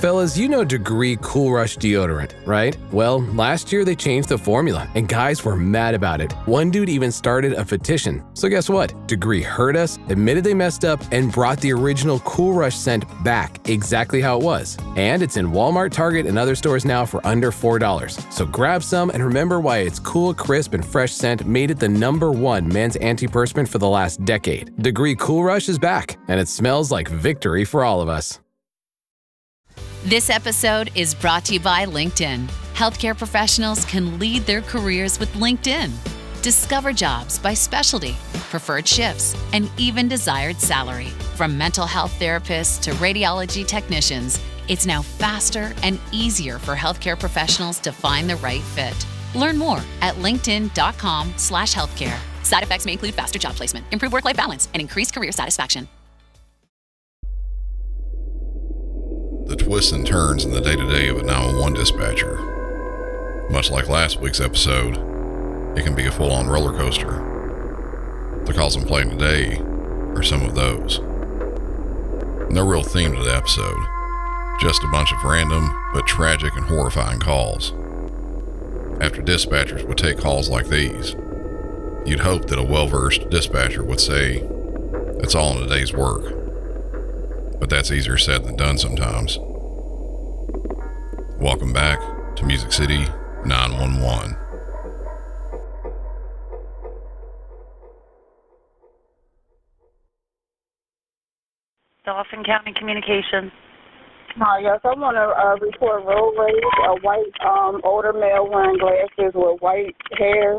Fellas, you know Degree Cool Rush deodorant, right? Well, last year they changed the formula, and guys were mad about it. One dude even started a petition. So guess what? Degree heard us, admitted they messed up, and brought the original Cool Rush scent back exactly how it was. And it's in Walmart, Target, and other stores now for under $4. So grab some and remember why its cool, crisp, and fresh scent made it the #1 men's antiperspirant for the last decade. Degree Cool Rush is back, and it smells like victory for all of us. This episode is brought to you by LinkedIn. Healthcare professionals can lead their careers with LinkedIn. Discover jobs by specialty, preferred shifts, and even desired salary. From mental health therapists to radiology technicians, it's now faster and easier for healthcare professionals to find the right fit. Learn more at linkedin.com/healthcare. Side effects may include faster job placement, improved work-life balance, and increased career satisfaction. The twists and turns in the day-to-day of a 911 dispatcher. Much like last week's episode, it can be a full-on roller coaster. The calls I'm playing today are some of those. No real theme to the episode, just a bunch of random but tragic and horrifying calls. After dispatchers would take calls like these, you'd hope that a well-versed dispatcher would say, "It's all in a day's work." But that's easier said than done sometimes. Welcome back to Music City 911. Dauphin County Communications. Hi, yes, I want to report road rage. A white older male wearing glasses with white hair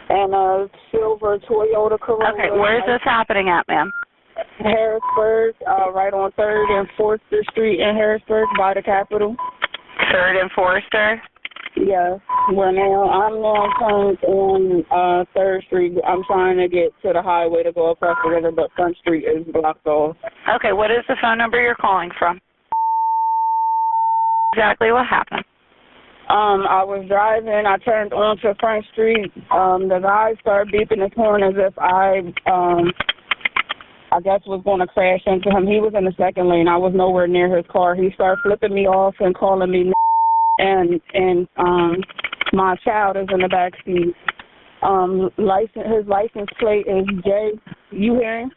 and a silver Toyota Corolla. Okay, where's this happening at, ma'am? Harrisburg, right on 3rd and Forster Street in Harrisburg by the Capitol. 3rd and Forster? Yes, I'm now turned on 3rd Street. I'm trying to get to the highway to go across the river, but Front Street is blocked off. Okay, what is the phone number you're calling from? Exactly what happened? I was driving. I turned onto Front Street. The guy started beeping his horn as if I guess was going to crash into him. He was in the second lane. I was nowhere near his car. He started flipping me off and calling me and my child is in the back seat. His license plate is J. You hearing?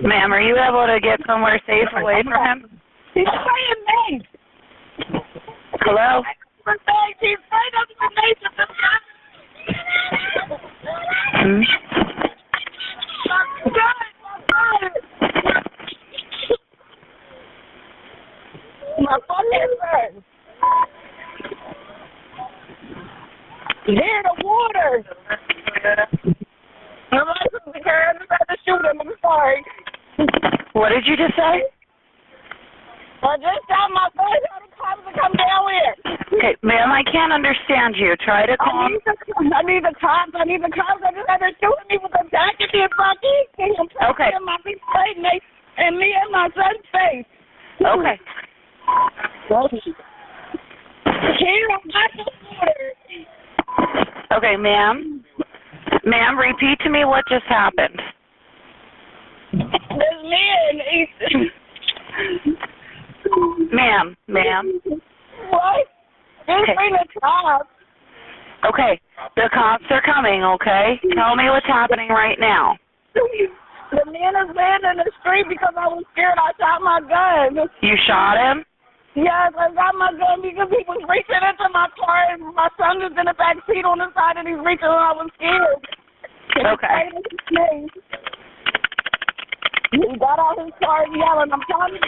Ma'am, are you able to get somewhere safe away from him? He's saying names. Hello? He's saying names. My fucking friend. Near the water. I'm about to shoot him. I'm sorry. What did you just say? I just got my friend out of cops to come down here. Okay, ma'am, I can't understand you. Try to calm. I need the cops. I just had to shoot me with a jacket in my face. Okay. And me and my son's face. Okay. Here, I'm not the water. Okay, ma'am. Ma'am, repeat to me what just happened. This man, Ma'am. What? Just bring the cops. Okay, the cops are coming, okay? Tell me what's happening right now. The man is laying in the street because I was scared. I shot my gun. You shot him? Yes, I got my gun because he was reaching into my car and my son was in the back seat on the side and he's reaching and I was scared. Okay. He got out his car yelling, I'm trying to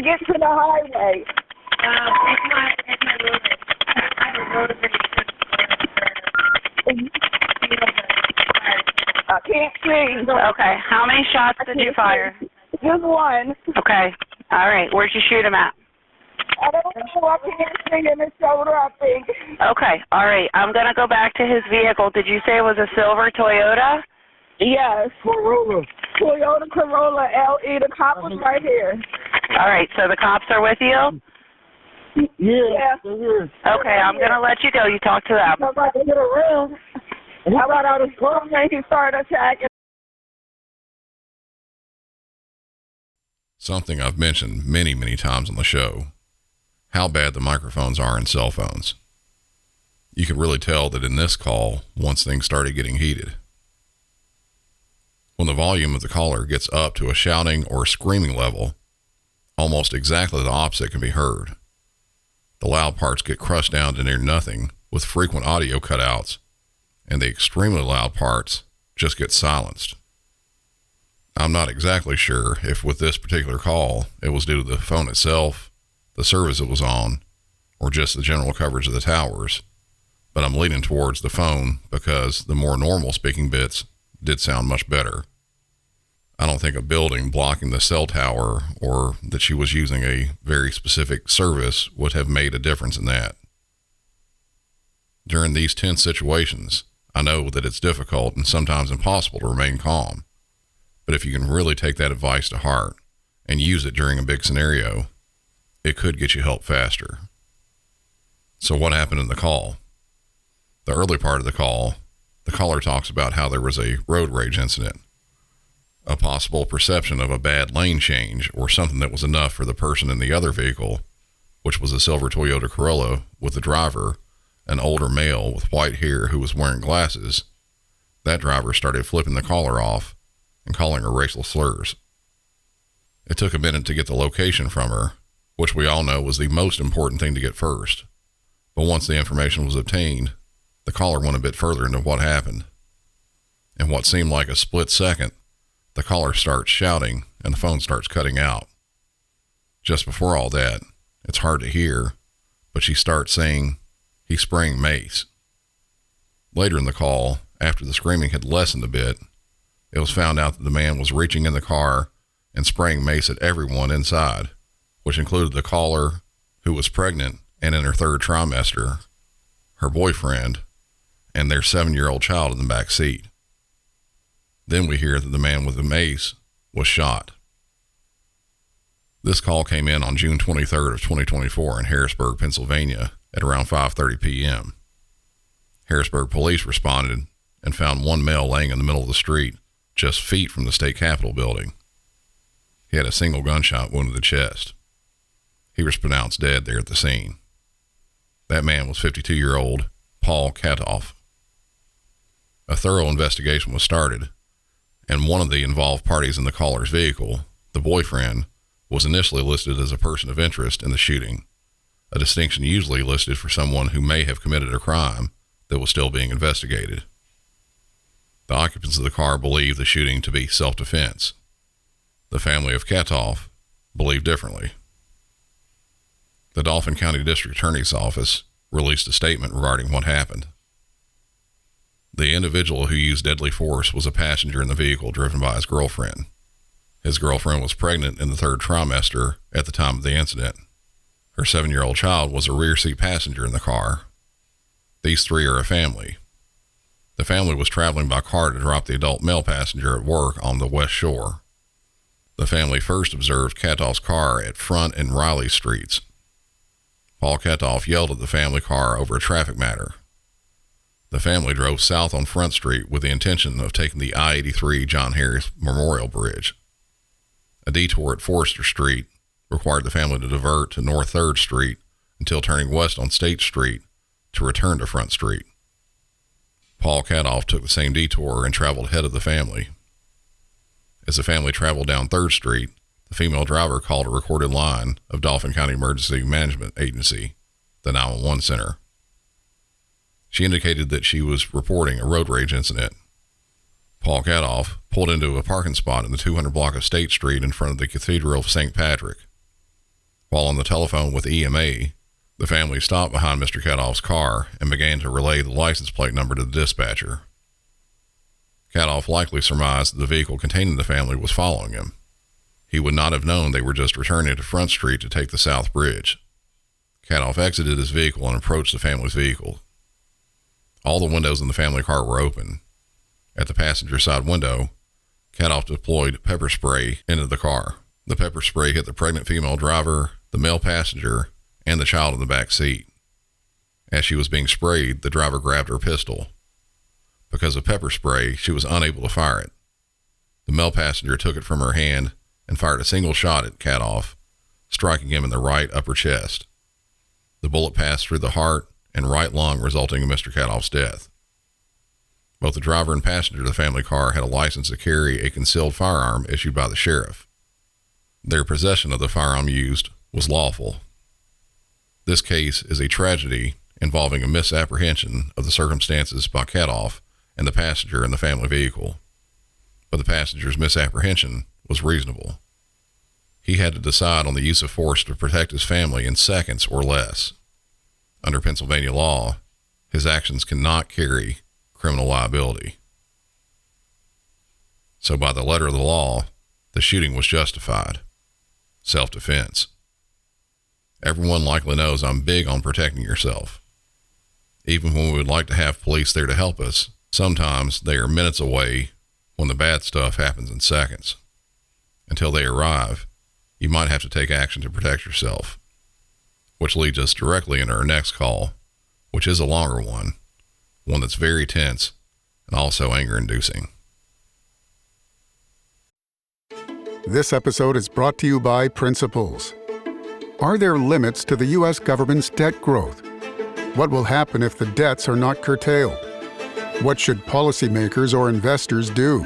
get to the highway. I can't see. Okay, how many shots did you fire? Just one. Okay, all right, where'd you shoot him at? I don't know, I can't see in his shoulder, I think. Okay, all right, I'm going to go back to his vehicle. Did you say it was a silver Toyota? Yes. Toyota Corolla LE. The cop was right here. All right, so the cops are with you? Yeah. Okay, I'm going to let you go. You talk to them. I'm about to get around. How about out of school and he started attacking? Something I've mentioned many, many times on the show, how bad the microphones are in cell phones. You could really tell that in this call once things started getting heated. When the volume of the caller gets up to a shouting or screaming level, almost exactly the opposite can be heard. The loud parts get crushed down to near nothing with frequent audio cutouts, and the extremely loud parts just get silenced. I'm not exactly sure if with this particular call it was due to the phone itself, the service it was on, or just the general coverage of the towers, but I'm leaning towards the phone because the more normal speaking bits did sound much better. I don't think a building blocking the cell tower or that she was using a very specific service would have made a difference in that. During these tense situations, I know that it's difficult and sometimes impossible to remain calm. But if you can really take that advice to heart and use it during a big scenario, it could get you help faster. So what happened in the call? The early part of the call, the caller talks about how there was a road rage incident, a possible perception of a bad lane change or something that was enough for the person in the other vehicle, which was a silver Toyota Corolla with the driver, an older male with white hair who was wearing glasses. That driver started flipping the caller off and calling her racial slurs. It took a minute to get the location from her, which we all know was the most important thing to get first. But once the information was obtained, the caller went a bit further into what happened. In what seemed like a split second, the caller starts shouting and the phone starts cutting out. Just before all that, it's hard to hear, but she starts saying, "He's spraying mace." Later in the call, after the screaming had lessened a bit, it was found out that the man was reaching in the car and spraying mace at everyone inside, which included the caller, who was pregnant and in her third trimester, her boyfriend, and their 7-year-old child in the back seat. Then we hear that the man with the mace was shot. This call came in on June 23rd of 2024 in Harrisburg, Pennsylvania at around 5:30 p.m. Harrisburg police responded and found one male laying in the middle of the street, just feet from the state capitol building. He had a single gunshot wound to the chest. He was pronounced dead there at the scene. That man was 52-year-old Paul Katoff. A thorough investigation was started, and one of the involved parties in the caller's vehicle, the boyfriend, was initially listed as a person of interest in the shooting, a distinction usually listed for someone who may have committed a crime that was still being investigated. The occupants of the car believed the shooting to be self-defense. The family of Katoff believed differently. The Dauphin County District Attorney's Office released a statement regarding what happened. The individual who used deadly force was a passenger in the vehicle driven by his girlfriend. His girlfriend was pregnant in the third trimester at the time of the incident. Her 7-year-old child was a rear seat passenger in the car. These three are a family. The family was traveling by car to drop the adult male passenger at work on the West Shore. The family first observed Katoff's car at Front and Riley Streets. Paul Katoff yelled at the family car over a traffic matter. The family drove south on Front Street with the intention of taking the I-83 John Harris Memorial Bridge. A detour at Forester Street required the family to divert to North 3rd Street until turning west on State Street to return to Front Street. Paul Katoff took the same detour and traveled ahead of the family. As the family traveled down 3rd Street, the female driver called a recorded line of Dauphin County Emergency Management Agency, the 911 center. She indicated that she was reporting a road rage incident. Paul Katoff pulled into a parking spot in the 200 block of State Street in front of the Cathedral of St. Patrick. While on the telephone with EMA, the family stopped behind Mr. Katoff's car and began to relay the license plate number to the dispatcher. Katoff likely surmised that the vehicle containing the family was following him. He would not have known they were just returning to Front Street to take the South Bridge. Katoff exited his vehicle and approached the family's vehicle. All the windows in the family car were open. At the passenger side window, Katoff deployed pepper spray into the car. The pepper spray hit the pregnant female driver, the male passenger, and the child in the back seat. As she was being sprayed, the driver grabbed her pistol. Because of pepper spray, she was unable to fire it. The male passenger took it from her hand and fired a single shot at Kadoff, striking him in the right upper chest. The bullet passed through the heart and right lung, resulting in Mr. Kadoff's death. Both the driver and passenger of the family car had a license to carry a concealed firearm issued by the sheriff. Their possession of the firearm used was lawful. This case is a tragedy involving a misapprehension of the circumstances by Kadoff and the passenger in the family vehicle. But the passenger's misapprehension was reasonable. He had to decide on the use of force to protect his family in seconds or less. Under Pennsylvania law, his actions cannot carry criminal liability. So by the letter of the law, the shooting was justified. Self-defense. Everyone likely knows I'm big on protecting yourself. Even when we would like to have police there to help us, sometimes they are minutes away when the bad stuff happens in seconds. Until they arrive, you might have to take action to protect yourself. Which leads us directly into our next call, which is a longer one that's very tense and also anger-inducing. This episode is brought to you by Principles. Are there limits to the U.S. government's debt growth? What will happen if the debts are not curtailed? What should policymakers or investors do?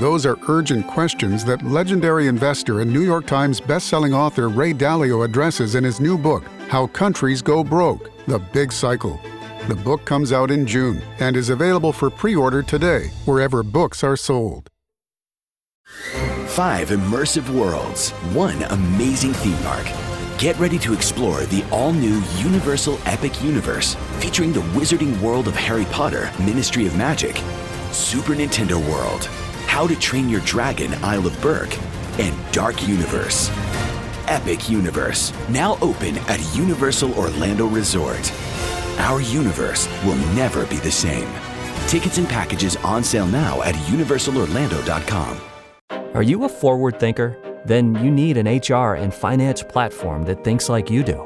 Those are urgent questions that legendary investor and New York Times bestselling author Ray Dalio addresses in his new book, How Countries Go Broke: The Big Cycle. The book comes out in June and is available for pre-order today, wherever books are sold. 5 immersive worlds, 1 amazing theme park. Get ready to explore the all-new Universal Epic Universe, featuring the wizarding world of Harry Potter, Ministry of Magic, Super Nintendo World, How to Train Your Dragon, Isle of Berk, and Dark Universe. Epic Universe, now open at Universal Orlando Resort. Our universe will never be the same. Tickets and packages on sale now at universalorlando.com. Are you a forward thinker? Then you need an HR and finance platform that thinks like you do.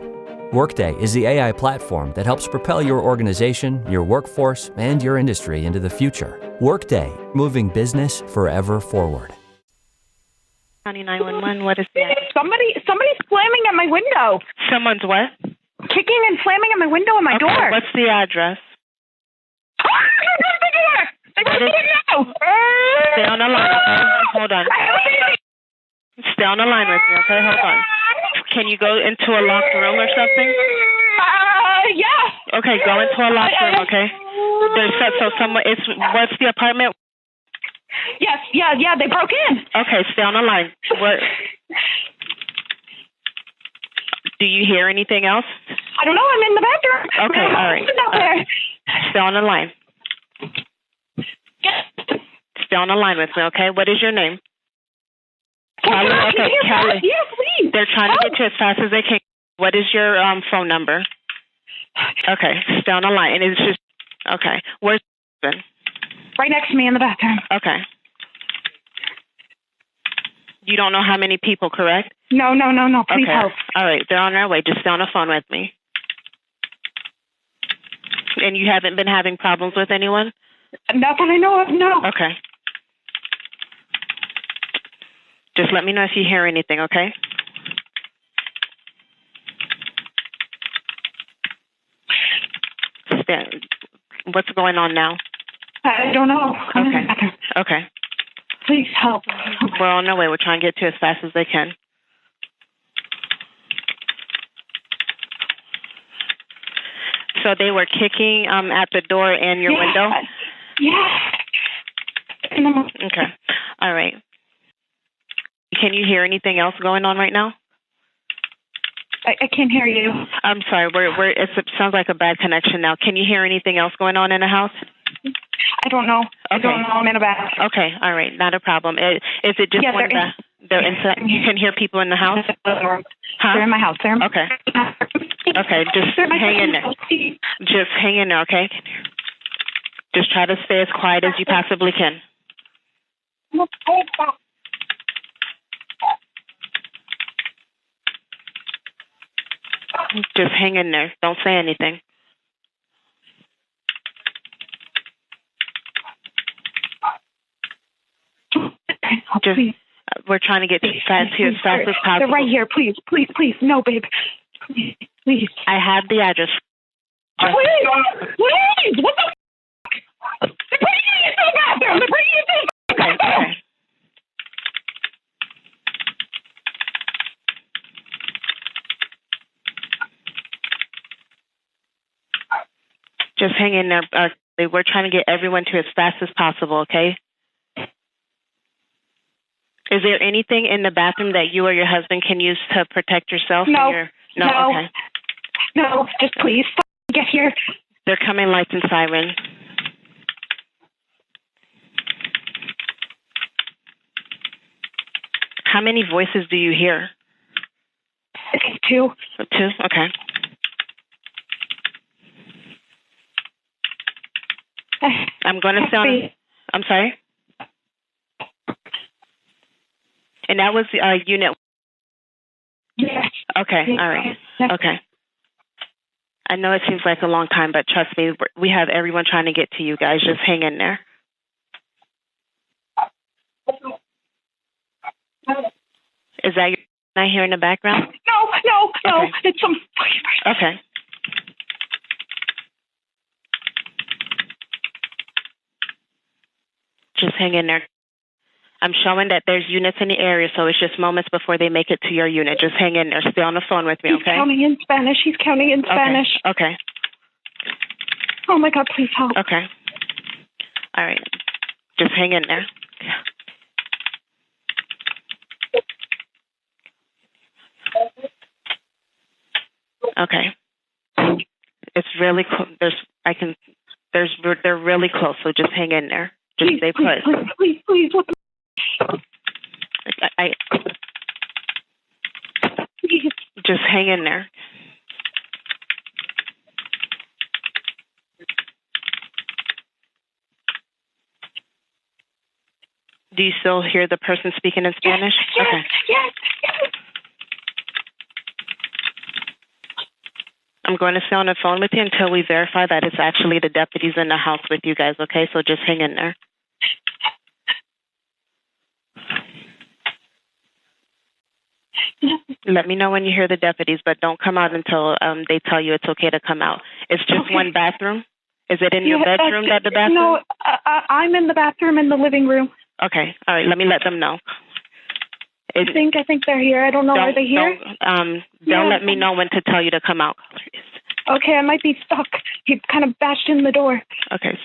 Workday is the AI platform that helps propel your organization, your workforce, and your industry into the future. Workday, moving business forever forward. County 911, what is that? Somebody's slamming at my window. Someone's what? Kicking and slamming at my window and my Okay, door. what's the address? Stay on the line, okay? Hold on. Stay on the line with me, okay? Hold on. Can you go into a locked room or something? Yeah. Okay, go into a locked room, okay? What's the apartment? Yes, yeah, they broke in. Okay, stay on the line. What? Do you hear anything else? I don't know, I'm in the bathroom. Okay, all right. Out there. Stay on the line. Stay on the line with me, okay? What is your name? Kelly? Okay, Kelly. Yeah, please. They're trying to get you as fast as they can. What is your phone number? Okay, stay on the line. And it's just, okay. Where's your husband? Right next to me in the bathroom. Okay. You don't know how many people, correct? No. Please help. All right, they're on their way. Just stay on the phone with me. And you haven't been having problems with anyone? Not that I know of, no. Okay. Just let me know if you hear anything, okay? What's going on now? I don't know. Okay. Please help. We're on our way. We're trying to get to as fast as they can. So they were kicking at the door and your window? Yeah. Okay. All right. Can you hear anything else going on right now? I can't hear you. I'm sorry. It sounds like a bad connection now. Can you hear anything else going on in the house? I don't know. Okay. I don't know. I'm in a bathroom. Okay. All right. Not a problem. Is it just when they're inside? You can hear people in the house? Huh? They're in my house. Okay. Okay. Just hang in there. Just hang in there, okay? Just try to stay as quiet as you possibly can. Just hang in there. Don't say anything. We're trying to get to you as fast as possible. They're right here. Please, please, please. No, babe. Please, please. I have the address. Please! Please! What the f***? They're putting you into the bathroom! They're putting you into the bathroom! Okay. Just hang in there. We're trying to get everyone to as fast as possible, okay? Is there anything in the bathroom that you or your husband can use to protect yourself? No. No. Okay. No, just please get here. They're coming, lights and siren. How many voices do you hear? I think 2. 2? Okay. I'm going to sound... I'm sorry? And that was unit... Yes. Okay, all right. Okay. I know it seems like a long time, but trust me, we have everyone trying to get to you guys. Just hang in there. Is that your... I hear in the background? No. Okay. It's some... Okay. Just hang in there. I'm showing that there's units in the area, so it's just moments before they make it to your unit. Just hang in there. Stay on the phone with me, okay? He's counting in Spanish. He's counting in Spanish. Okay. Oh, my God, please help. Okay. All right. Just hang in there. Okay. It's really close. They're really close, so just hang in there. Just stay put. Please. What the... Just hang in there. Do you still hear the person speaking in Spanish? Yes, okay. Yes. I'm going to stay on the phone with you until we verify that it's actually the deputies in the house with you guys, okay? So just hang in there. Let me know when you hear the deputies, but don't come out until they tell you it's okay to come out. It's just one bathroom? Is it in your bedroom, the bathroom? No, I'm in the bathroom in the living room. Okay. All right. Let me let them know. I think they're here. I don't know. Are they here? They'll let me know when to tell you to come out. Okay, I might be stuck. He kind of bashed in the door. Okay.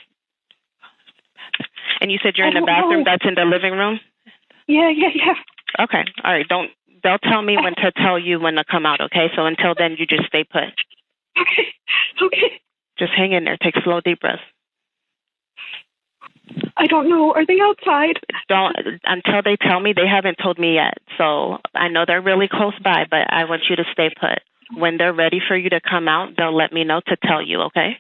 And you said you're in the bathroom that's in the living room? Yeah. Okay. All right. They'll tell me when to tell you when to come out, okay? So until then, you just stay put. Okay. Just hang in there. Take slow, deep breaths. I don't know. Are they outside? Until they tell me. They haven't told me yet. So I know they're really close by, but I want you to stay put. When they're ready for you to come out, they'll let me know to tell you, okay?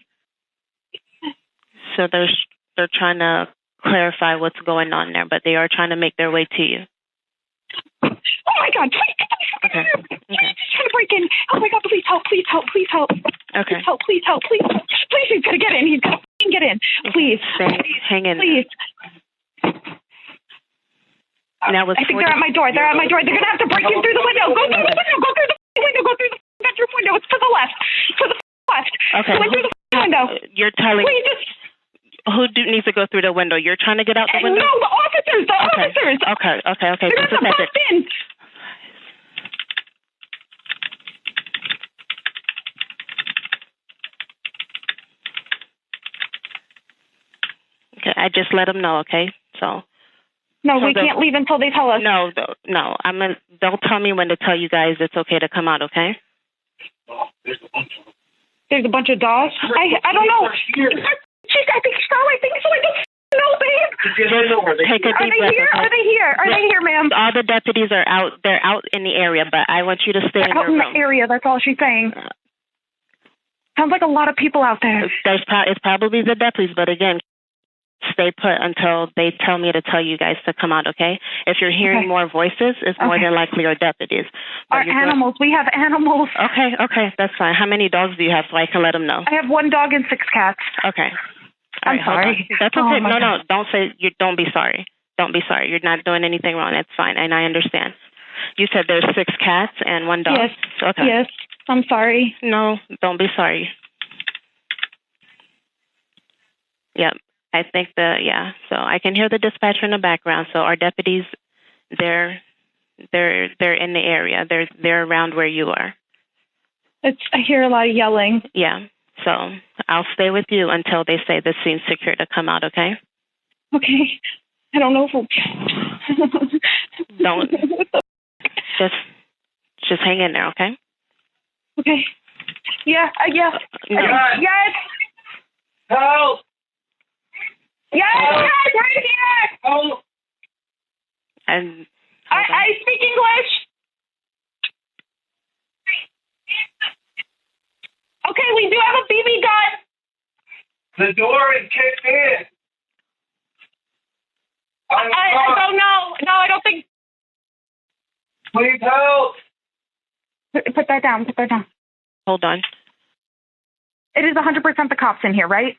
So they're trying to clarify what's going on there, but they are trying to make their way to you. Oh my God! Okay. He's trying to break in. Oh my God! Please help! Okay. Please help! He's gonna get in. He's gonna get in. Please. Hang in. Please. Now I think they're at my door. They're gonna have to break in through the window. Go through the window. Go through the bedroom window. It's to the left. Okay. Go through the window. You're telling. Who needs to go through the window? You're trying to get out the window? No, the officers. Okay. They're going to bust in. Okay, I just let them know, okay? No, we can't leave until they tell us. No. They'll tell me when to tell you guys it's okay to come out, okay? There's a bunch of dogs? I don't know. I think so. I don't know, babe. Take a deep breath. Are they here, ma'am? All the deputies are out. They're out in the area, but I want you to stay in your room. Out in the area, that's all she's saying. Sounds like a lot of people out there. It's probably the deputies, but again, stay put until they tell me to tell you guys to come out, okay? If you're hearing more voices, it's more than likely our deputies. Our animals. We have animals. Okay, that's fine. How many dogs do you have so I can let them know? I have 1 dog and 6 cats. Okay. I'm sorry. That's okay. No, don't say you. Don't be sorry. Don't be sorry. You're not doing anything wrong. That's fine, and I understand. You said there's 6 cats and 1 dog? Yes. Okay. Yes. I'm sorry. No, don't be sorry. Yep. I think so I can hear the dispatcher in the background. So our deputies, they're in the area. They're around where you are. I hear a lot of yelling. Yeah. So I'll stay with you until they say this seems secure to come out, okay? Okay. I don't know if we'll... Don't. Just hang in there, okay? Okay. Yeah. No. Yes. Help! Yes, right here. Help! And I speak English. Okay, we do have a BB gun. The door is kicked in. I don't know. No, I don't think. Please help. Put that down. Put that down. Hold on. It is 100% the cops in here, right?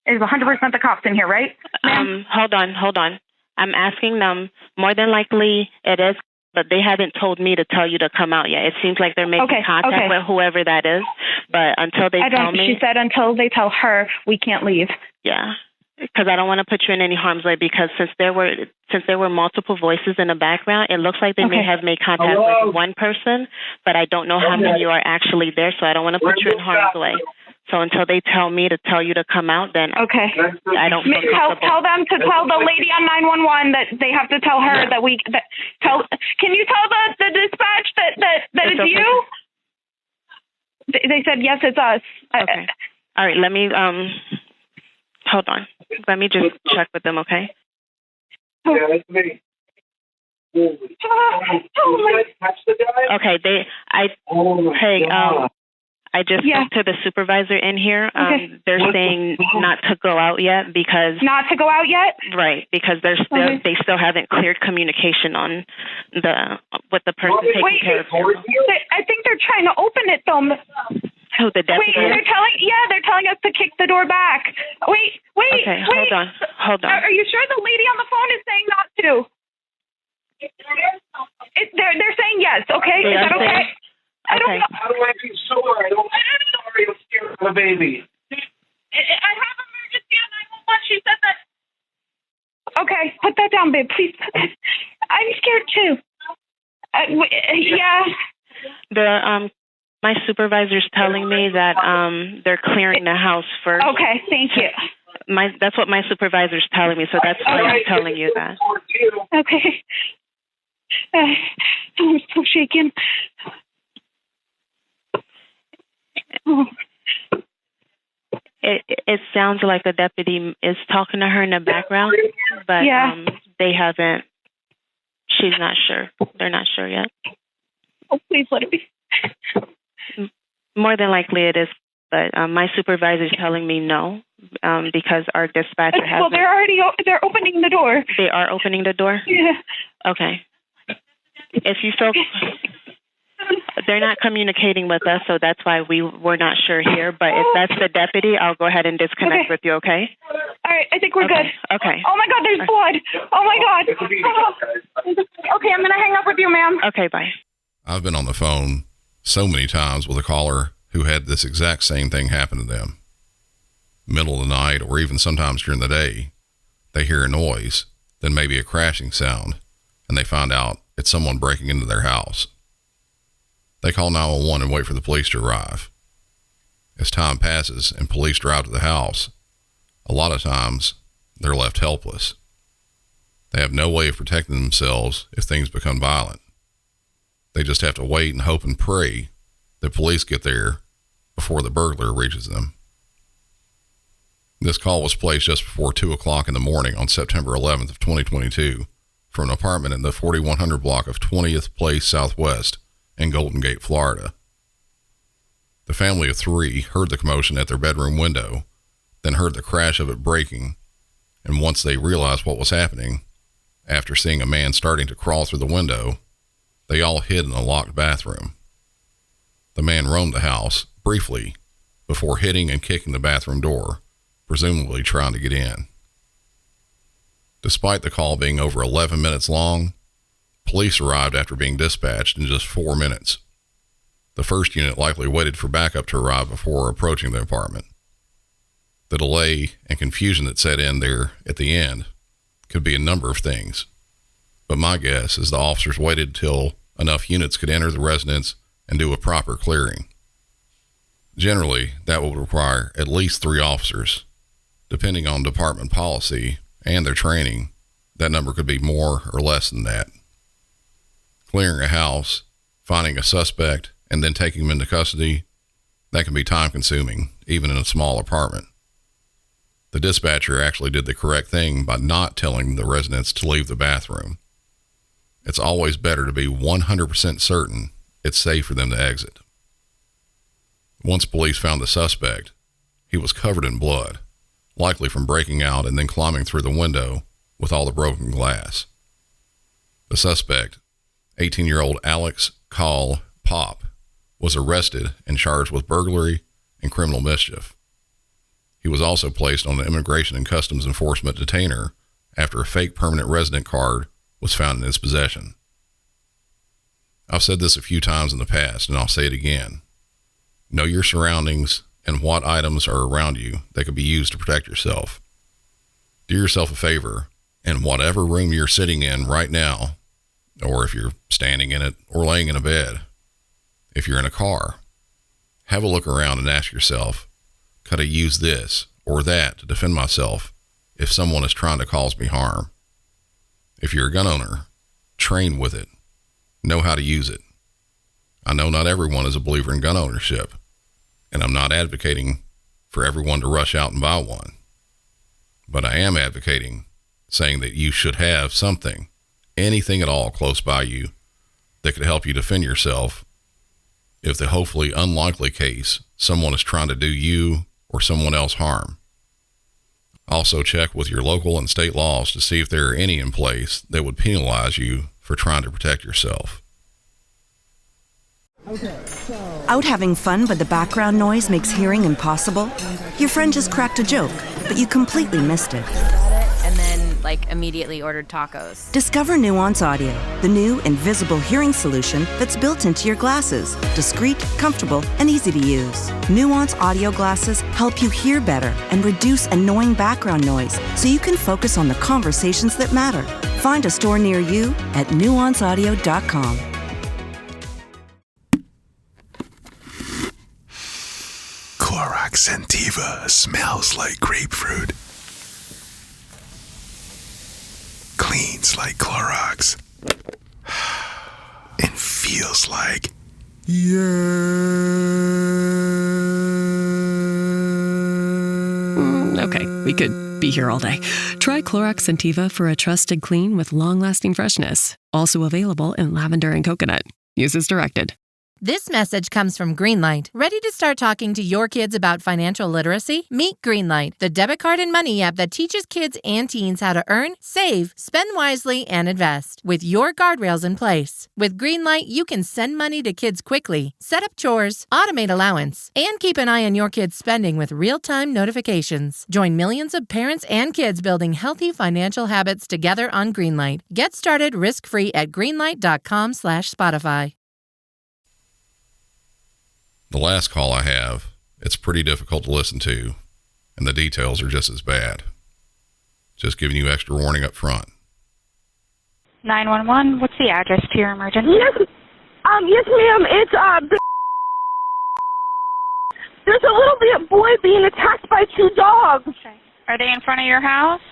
It is 100% the cops in here, right? Hold on. I'm asking them. More than likely it is, but they haven't told me to tell you to come out yet. It seems like they're making contact with whoever that is, but until they tell me. She said until they tell her, we can't leave. Yeah. Because I don't want to put you in any harm's way, because since there were multiple voices in the background, it looks like they may have made contact with one person, but I don't know how many are actually there, so I don't want to put you in harm's way. So until they tell me to tell you to come out, then I don't feel comfortable. Tell them to tell the lady on 911 that they have to tell her that we Can you tell the dispatch that it's you? They said yes, it's us. Okay. All right. Let me hold on. Let me just check with them. Okay. Yeah, it's me. Okay. I just spoke to the supervisor in here. They're saying not to go out yet because... Not to go out yet? Right, because they still haven't cleared communication on with the person taking care of her. I think they're trying to open it, though. Oh, the deputy? They're telling us to kick the door back. Wait. Okay, hold on. Are you sure the lady on the phone is saying not to? They're saying yes, okay? Is that okay? I don't know. How do I be sure? I'm sorry, I'm scared of a baby. I have emergency on 911. She said that. Okay, put that down, babe, please. I'm scared too. Yeah. My supervisor's telling me that they're clearing the house first. Okay, thank you. That's what my supervisor's telling me, so that's why I'm telling you that. Okay. I'm so shaken. It sounds like a deputy is talking to her in the background, but they haven't. She's not sure. They're not sure yet. Oh, please let it be. More than likely it is, but my supervisor is telling me no, because our dispatcher has. Well, they're opening the door. They are opening the door? Yeah. Okay. If you feel. They're not communicating with us, so that's why we're not sure here. But if that's the deputy, I'll go ahead and disconnect with you, okay? All right, I think we're good. Okay. Oh, my God, there's blood. Oh, my God. Okay, I'm going to hang up with you, ma'am. Okay, bye. I've been on the phone so many times with a caller who had this exact same thing happen to them. Middle of the night, or even sometimes during the day, they hear a noise, then maybe a crashing sound, and they find out it's someone breaking into their house. They call 911 and wait for the police to arrive. As time passes and police drive to the house, a lot of times they're left helpless. They have no way of protecting themselves if things become violent. They just have to wait and hope and pray that police get there before the burglar reaches them. This call was placed just before 2 o'clock in the morning on September 11th of 2022 from an apartment in the 4100 block of 20th Place Southwest in Golden Gate, Florida. The family of 3 heard the commotion at their bedroom window, then heard the crash of it breaking, and once they realized what was happening, after seeing a man starting to crawl through the window, they all hid in a locked bathroom. The man roamed the house briefly before hitting and kicking the bathroom door, presumably trying to get in. Despite the call being over 11 minutes long, police arrived after being dispatched in just 4 minutes. The first unit likely waited for backup to arrive before approaching the apartment. The delay and confusion that set in there at the end could be a number of things, but my guess is the officers waited till enough units could enter the residence and do a proper clearing. Generally, that will require at least 3 officers. Depending on department policy and their training, that number could be more or less than that. Clearing a house, finding a suspect, and then taking him into custody, that can be time-consuming, even in a small apartment. The dispatcher actually did the correct thing by not telling the residents to leave the bathroom. It's always better to be 100% certain it's safe for them to exit. Once police found the suspect, he was covered in blood, likely from breaking out and then climbing through the window with all the broken glass. The suspect, 18-year-old Alex Call Pop, was arrested and charged with burglary and criminal mischief. He was also placed on an Immigration and Customs Enforcement detainer after a fake permanent resident card was found in his possession. I've said this a few times in the past, and I'll say it again. Know your surroundings and what items are around you that could be used to protect yourself. Do yourself a favor, and whatever room you're sitting in right now, or if you're standing in it or laying in a bed, if you're in a car, have a look around and ask yourself, could I use this or that to defend myself if someone is trying to cause me harm? If you're a gun owner, train with it. Know how to use it. I know not everyone is a believer in gun ownership, and I'm not advocating for everyone to rush out and buy one. But I am advocating saying that you should have something, anything at all close by you that could help you defend yourself if the hopefully unlikely case someone is trying to do you or someone else harm. Also check with your local and state laws to see if there are any in place that would penalize you for trying to protect yourself. Out having fun but the background noise makes hearing impossible? Your friend just cracked a joke, but you completely missed it. And then, immediately ordered tacos. Discover Nuance Audio, the new invisible hearing solution that's built into your glasses. Discreet, comfortable, and easy to use. Nuance Audio glasses help you hear better and reduce annoying background noise so you can focus on the conversations that matter. Find a store near you at nuanceaudio.com. Clorox Sentiva smells like grapefruit. Cleans like Clorox. And feels like... Okay, we could be here all day. Try Clorox Sentiva for a trusted clean with long-lasting freshness. Also available in lavender and coconut. Use as directed. This message comes from Greenlight. Ready to start talking to your kids about financial literacy? Meet Greenlight, the debit card and money app that teaches kids and teens how to earn, save, spend wisely, and invest with your guardrails in place. With Greenlight, you can send money to kids quickly, set up chores, automate allowance, and keep an eye on your kids' spending with real-time notifications. Join millions of parents and kids building healthy financial habits together on Greenlight. Get started risk-free at greenlight.com/Spotify. The last call I have, it's pretty difficult to listen to, and the details are just as bad. Just giving you extra warning up front. 911, what's the address to your emergency? Yes, yes, ma'am. It's there's a little boy being attacked by 2 dogs. Okay. Are they in front of your house?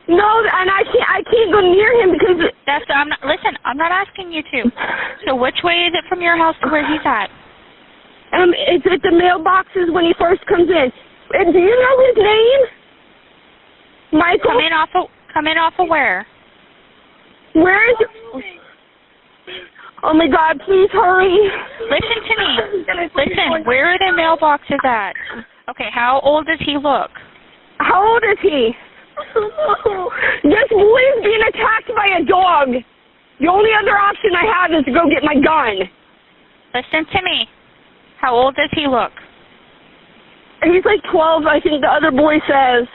No, and I can't go near him because listen, I'm not asking you to. So which way is it from your house to where he's at? It's at the mailboxes when he first comes in. And do you know his name? Michael? Come in off of where? Where is it? Oh my God, please hurry. Listen to me. Listen, where are the mailboxes at? Okay, how old does he look? How old is he? This boy is being attacked by a dog. The only other option I have is to go get my gun. Listen to me. How old does he look? He's like 12, I think the other boy says.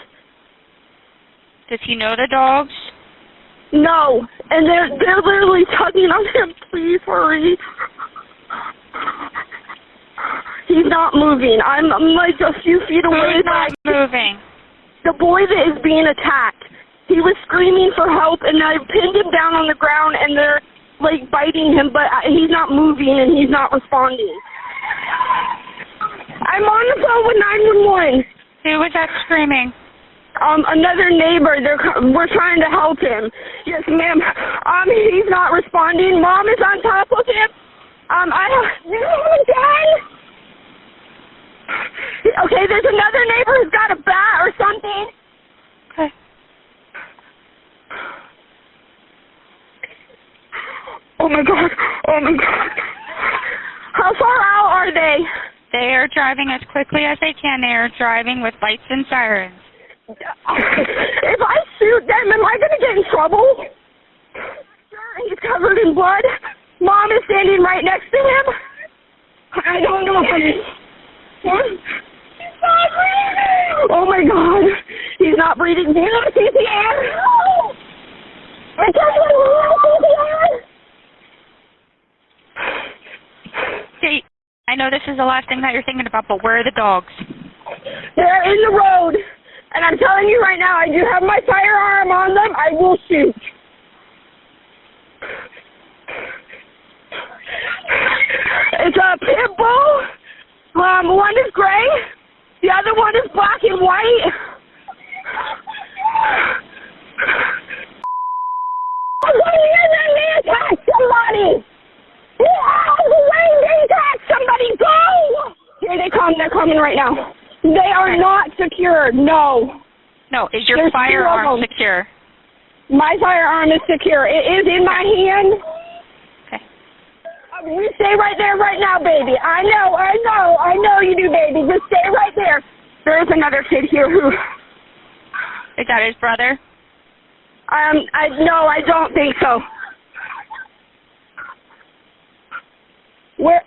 Does he know the dogs? No, and they're literally tugging on him. Please hurry. He's not moving. I'm like a few feet away. Who's not moving? The boy that is being attacked. He was screaming for help, and I pinned him down on the ground, and they're like biting him, but he's not moving and he's not responding. I'm on the phone with 911. Who was that screaming? Another neighbor. We're trying to help him. Yes, ma'am. He's not responding. Mom is on top of him. You know what I'm done? Okay, there's another neighbor who's got a bat or something. Okay. Oh my God. Oh my God. How far out are they? They are driving as quickly as they can. They are driving with lights and sirens. If I shoot them, am I going to get in trouble? He's covered in blood. Mom is standing right next to him. I don't know. He's not breathing. Oh my God. He's not breathing. Do you know CPR? I can't CPR. Kate, I know this is the last thing that you're thinking about, but where are the dogs? They're in the road. And I'm telling you right now, I do have my firearm on them. I will shoot. It's a pit bull. One is gray. The other one is black and white. They attacked somebody. They attacked somebody. Go! Here they come. They're coming right now. They are not secured. No. No. Is your firearm secure? My firearm is secure. It is in my hand. Okay. You stay right there right now, baby. I know you do, baby. Just stay right there. There's another kid here who... Is that his brother? No, I don't think so. Where...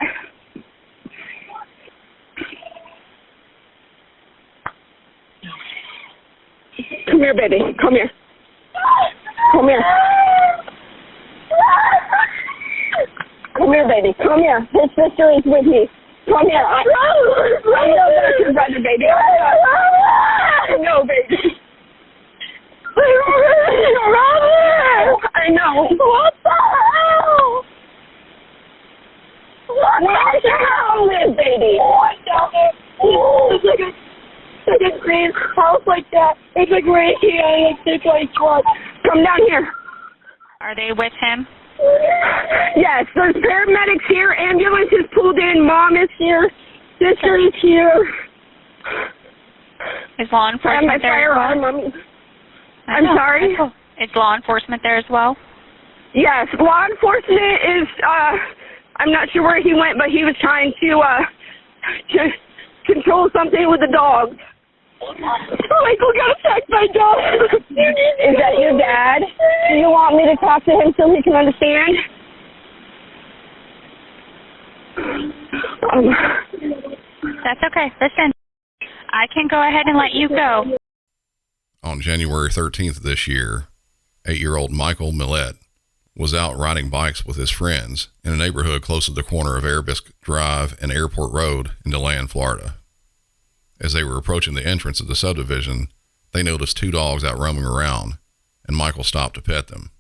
Come here, baby. Come here. Come here. Come here, baby. Come here. His sister is with me. Come here. I know that's your brother, baby. I know, baby. I know. What the hell? Where the hell is, baby? It's like a green house like that. It's like right here. It's like truck. Come down here. Are they with him? Yes, there's paramedics here. Ambulance is pulled in. Mom is here. Sister is here. Is law enforcement there as well? I'm sorry? Is law enforcement there as well? Yes, law enforcement is, I'm not sure where he went, but he was trying to control something with the dogs. Michael got attacked by dogs. Is that your dad? Do you want me to talk to him so he can understand? That's okay. Listen, I can go ahead and let you go. On January 13th of this year, 8-year-old Michael Millett was out riding bikes with his friends in a neighborhood close to the corner of Arabesque Drive and Airport Road in DeLand, Florida. As they were approaching the entrance of the subdivision, they noticed 2 dogs out roaming around, and Michael stopped to pet them.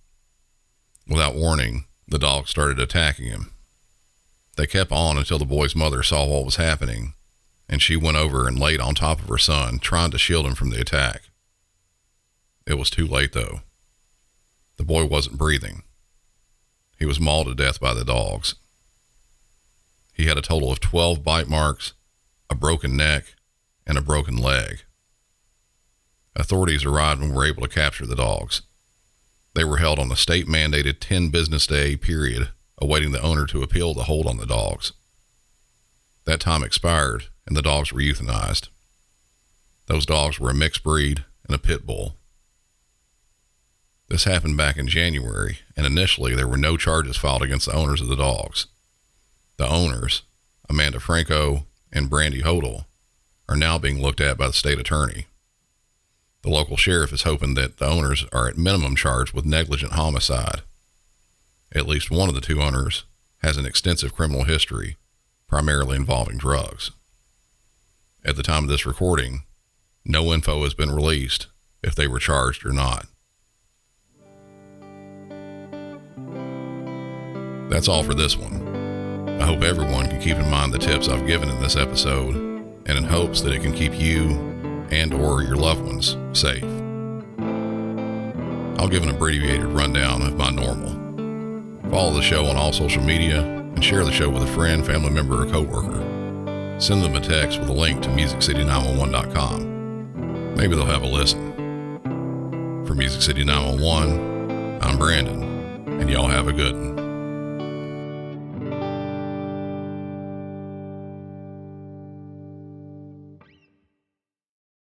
Without warning, the dogs started attacking him. They kept on until the boy's mother saw what was happening, and she went over and laid on top of her son, trying to shield him from the attack. It was too late, though. The boy wasn't breathing. He was mauled to death by the dogs. He had a total of 12 bite marks, a broken neck, and a broken leg. Authorities arrived and were able to capture the dogs. They were held on a state-mandated 10-business-day period, awaiting the owner to appeal the hold on the dogs. That time expired, and the dogs were euthanized. Those dogs were a mixed breed and a pit bull. This happened back in January, and initially there were no charges filed against the owners of the dogs. The owners, Amanda Franco and Brandy Hodel, are now being looked at by the state attorney. The local sheriff is hoping that the owners are at minimum charged with negligent homicide. At least one of the two owners has an extensive criminal history, primarily involving drugs. At the time of this recording, no info has been released if they were charged or not. That's all for this one. I hope everyone can keep in mind the tips I've given in this episode, and in hopes that it can keep you and or your loved ones safe. I'll give an abbreviated rundown of my normal. Follow the show on all social media and share the show with a friend, family member, or coworker. Send them a text with a link to MusicCity911.com. Maybe they'll have a listen. For Music City 911, I'm Brandon, and y'all have a good one.